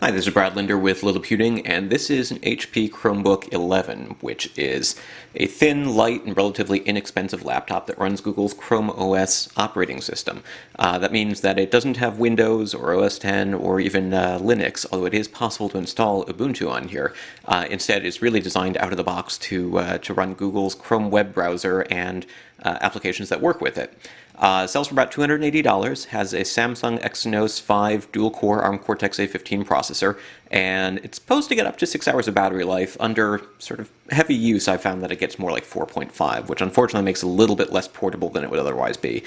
Hi, this is Brad Linder with Liliputing, and this is an HP Chromebook 11, which is a thin, light, and relatively inexpensive laptop that runs Google's Chrome OS operating system. That means that it doesn't have Windows or OS X or even Linux, although it is possible to install Ubuntu on here. Instead, it's really designed out of the box to run Google's Chrome web browser and applications that work with it. Sells for about $280, has a Samsung Exynos 5 dual-core ARM Cortex-A15 processor, and it's supposed to get up to 6 hours of battery life. Under sort of heavy use, I found that it gets more like 4.5, which unfortunately makes it a little bit less portable than it would otherwise be.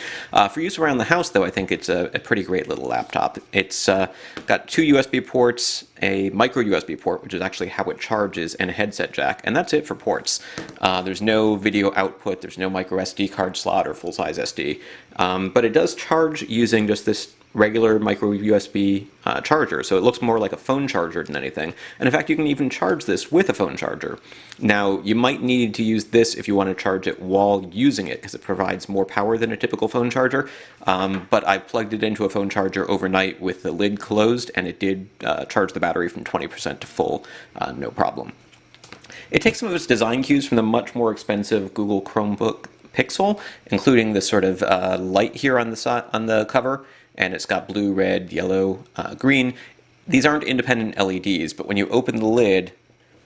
For use around the house, though, I think it's a pretty great little laptop. It's got 2 USB ports, a micro USB port, which is actually how it charges, and a headset jack, and that's it for ports. There's no video output, there's no micro SD card slot or full-size SD, but it does charge using just this regular micro USB charger, so it looks more like a phone charger than anything. And in fact, you can even charge this with a phone charger. Now, you might need to use this if you want to charge it while using it, because it provides more power than a typical phone charger. But I plugged it into a phone charger overnight with the lid closed, and it did charge the battery from 20% to full, no problem. It takes some of its design cues from the much more expensive Google Chromebook Pixel, including this sort of light here on the cover, and it's got blue, red, yellow, green. These aren't independent LEDs, but when you open the lid,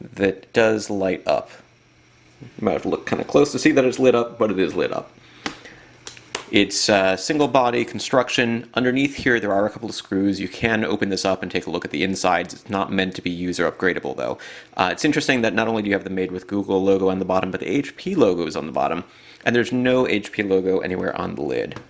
that does light up. You might have to look kind of close to see that it's lit up, but it is lit up. It's single body construction. Underneath here there are a couple of screws. You can open this up and take a look at the insides. It's not meant to be user upgradable though. It's interesting that not only do you have the Made with Google logo on the bottom, but the HP logo is on the bottom, and there's no HP logo anywhere on the lid.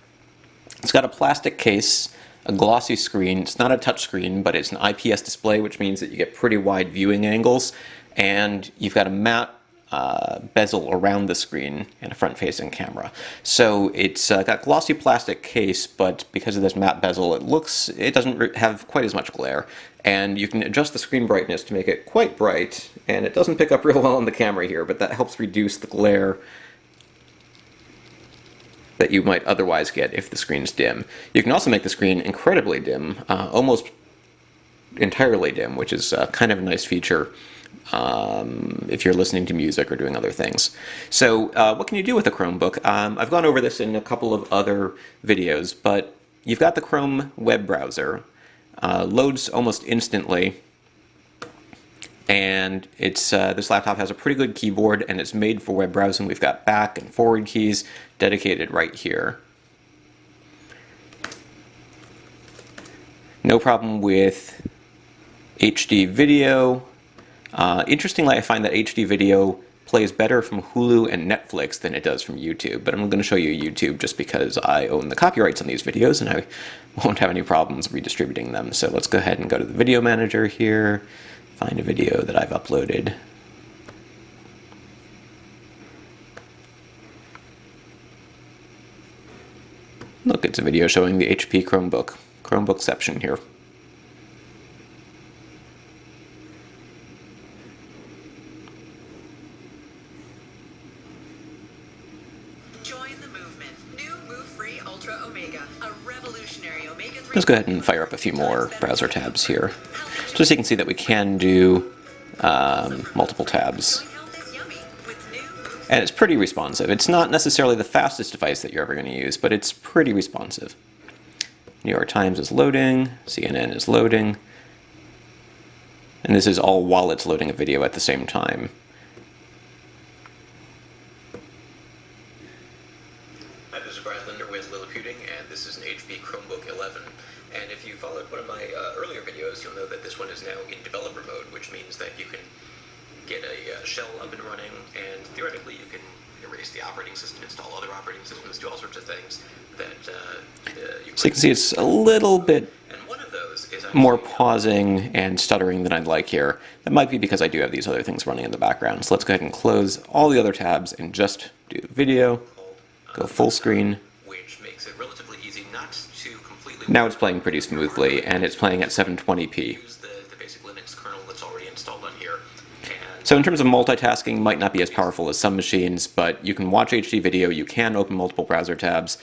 It's got a plastic case, a glossy screen. It's not a touch screen, but it's an IPS display, which means that you get pretty wide viewing angles, and you've got a matte bezel around the screen and a front-facing camera. So it's got glossy plastic case, but because of this matte bezel, it doesn't have quite as much glare. And you can adjust the screen brightness to make it quite bright, and it doesn't pick up real well on the camera here, but that helps reduce the glare that you might otherwise get if the screen's dim. You can also make the screen incredibly dim, almost entirely dim, which is kind of a nice feature if you're listening to music or doing other things. So what can you do with a Chromebook? I've gone over this in a couple of other videos, but you've got the Chrome web browser, loads almost instantly, and this laptop has a pretty good keyboard, and it's made for web browsing. We've got back and forward keys dedicated right here. No problem with HD video. Interestingly, I find that HD video plays better from Hulu and Netflix than it does from YouTube, but I'm going to show you YouTube just because I own the copyrights on these videos and I won't have any problems redistributing them. So let's go ahead and go to the video manager here, find a video that I've uploaded. Look, it's a video showing the HP Chromebookception here. Join the movement. New Move Free Ultra Omega, a revolutionary Omega 3. Let's go ahead and fire up a few more browser tabs here, just so you can see that we can do multiple tabs. And it's pretty responsive. It's not necessarily the fastest device that you're ever going to use, but it's pretty responsive. New York Times is loading, CNN is loading, and this is all while it's loading a video at the same time. Hi, this is Brad Linder with Liliputing, and this is an HP Chromebook 11. And if you followed one of my earlier videos, you'll know that this one is now in developer mode, which means that you can get a shell up and running, and theoretically you can erase the operating system, install other operating systems, do all sorts of things that So you can see it's a little bit and one of those is more pausing and stuttering than I'd like here. That might be because I do have these other things running in the background. So let's go ahead and close all the other tabs and just do the video, go full screen. which makes it relatively easy not to completely Now it's playing pretty smoothly, and it's playing at 720p. use the basic Linux kernel that's already installed on here. And So in terms of multitasking, might not be as powerful as some machines, but you can watch HD video, you can open multiple browser tabs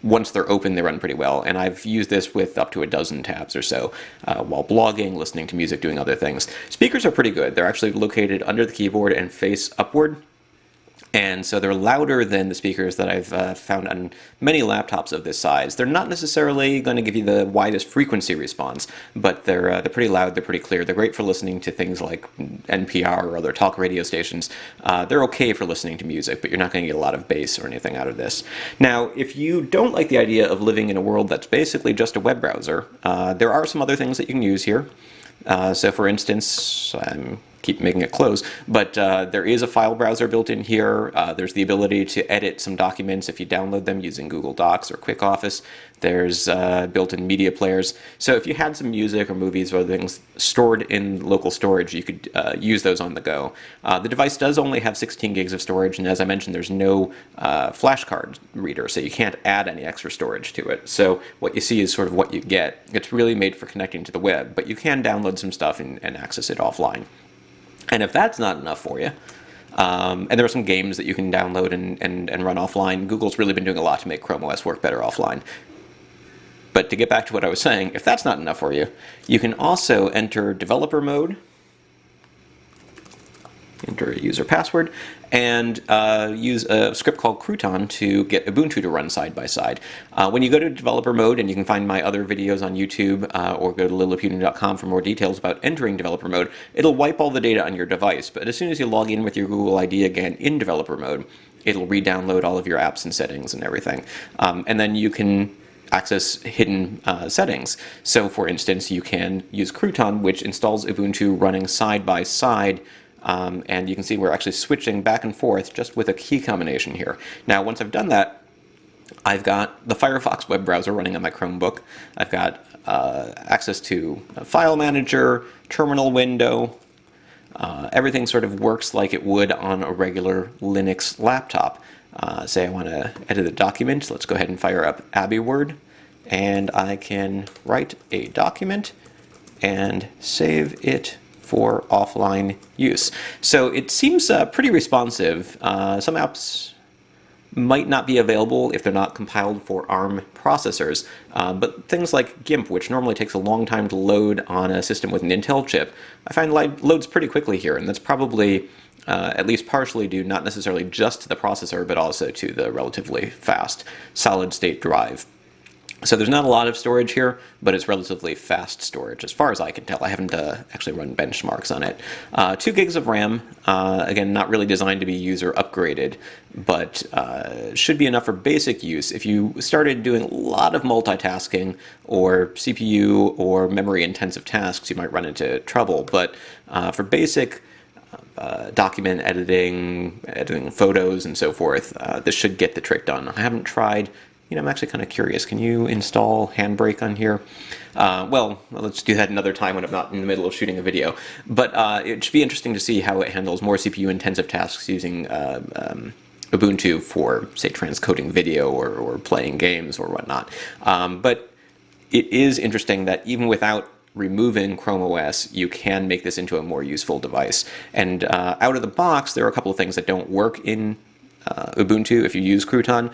once they're open, they run pretty well. And I've used this with up to a dozen tabs or so while blogging, listening to music, doing other things. Speakers are pretty good. They're actually located under the keyboard and face upward. And so they're louder than the speakers that I've found on many laptops of this size. They're not necessarily going to give you the widest frequency response, but they're pretty loud, they're pretty clear. They're great for listening to things like NPR or other talk radio stations. They're okay for listening to music, but you're not going to get a lot of bass or anything out of this. Now, if you don't like the idea of living in a world that's basically just a web browser, there are some other things that you can use here. So for instance, keep making it close, but there is a file browser built in here. There's the ability to edit some documents if you download them using Google Docs or Quick Office. There's built-in media players. So if you had some music or movies or other things stored in local storage, you could use those on the go. The device does only have 16 gigs of storage, and as I mentioned, there's no flash card reader, so you can't add any extra storage to it. So what you see is sort of what you get. It's really made for connecting to the web, but you can download some stuff and access it offline. And if that's not enough for you, and there are some games that you can download and run offline. Google's really been doing a lot to make Chrome OS work better offline. But to get back to what I was saying, if that's not enough for you, you can also enter developer mode, enter a user password, and use a script called Crouton to get Ubuntu to run side by side. When you go to developer mode, and you can find my other videos on YouTube or go to liliputing.com for more details about entering developer mode, it'll wipe all the data on your device. But as soon as you log in with your Google ID again in developer mode, it'll re-download all of your apps and settings and everything. And then you can access hidden settings. So for instance, you can use Crouton, which installs Ubuntu running side by side. And you can see we're actually switching back and forth just with a key combination here. Now, once I've done that, I've got the Firefox web browser running on my Chromebook. I've got access to a file manager, terminal window. Everything sort of works like it would on a regular Linux laptop. Say I want to edit a document. Let's go ahead and fire up AbiWord. And I can write a document and save it for offline use. So it seems pretty responsive. Some apps might not be available if they're not compiled for ARM processors, but things like GIMP, which normally takes a long time to load on a system with an Intel chip, I find loads pretty quickly here, and that's probably at least partially due not necessarily just to the processor, but also to the relatively fast solid-state drive. So there's not a lot of storage here, but it's relatively fast storage, as far as I can tell. I haven't actually run benchmarks on it. 2 gigs of RAM, again, not really designed to be user upgraded, but should be enough for basic use. If you started doing a lot of multitasking or CPU or memory-intensive tasks, you might run into trouble. But for basic document editing photos and so forth, this should get the trick done. I haven't tried. I'm actually kind of curious. Can you install Handbrake on here? Well, let's do that another time when I'm not in the middle of shooting a video. But it should be interesting to see how it handles more CPU-intensive tasks using Ubuntu for, say, transcoding video or playing games or whatnot. But it is interesting that even without removing Chrome OS, you can make this into a more useful device. And out of the box, there are a couple of things that don't work in Ubuntu if you use Crouton,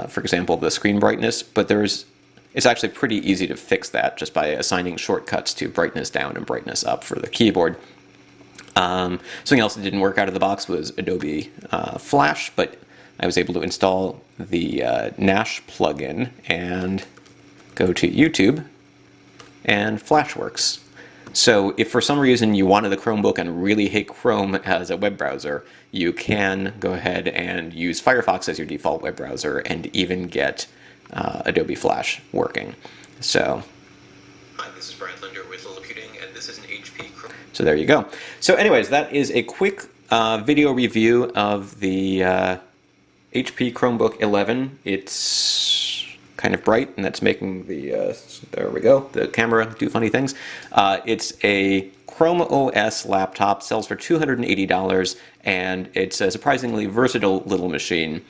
for example, the screen brightness, but it's actually pretty easy to fix that just by assigning shortcuts to brightness down and brightness up for the keyboard. Something else that didn't work out of the box was Adobe Flash, but I was able to install the Nash plugin and go to YouTube, and Flash works. So if for some reason you wanted a Chromebook and really hate Chrome as a web browser, you can go ahead and use Firefox as your default web browser and even get Adobe Flash working. So, Hi, this is Brad Linder with Liliputing, and this is an HP Chrome. So there you go. So anyways, that is a quick video review of the HP Chromebook 11. It's kind of bright, and that's making the, there we go, the camera do funny things. It's a Chrome OS laptop, sells for $280, and it's a surprisingly versatile little machine,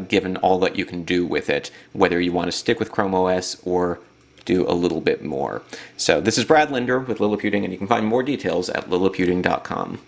given all that you can do with it, whether you want to stick with Chrome OS or do a little bit more. So this is Brad Linder with Liliputing, and you can find more details at liliputing.com.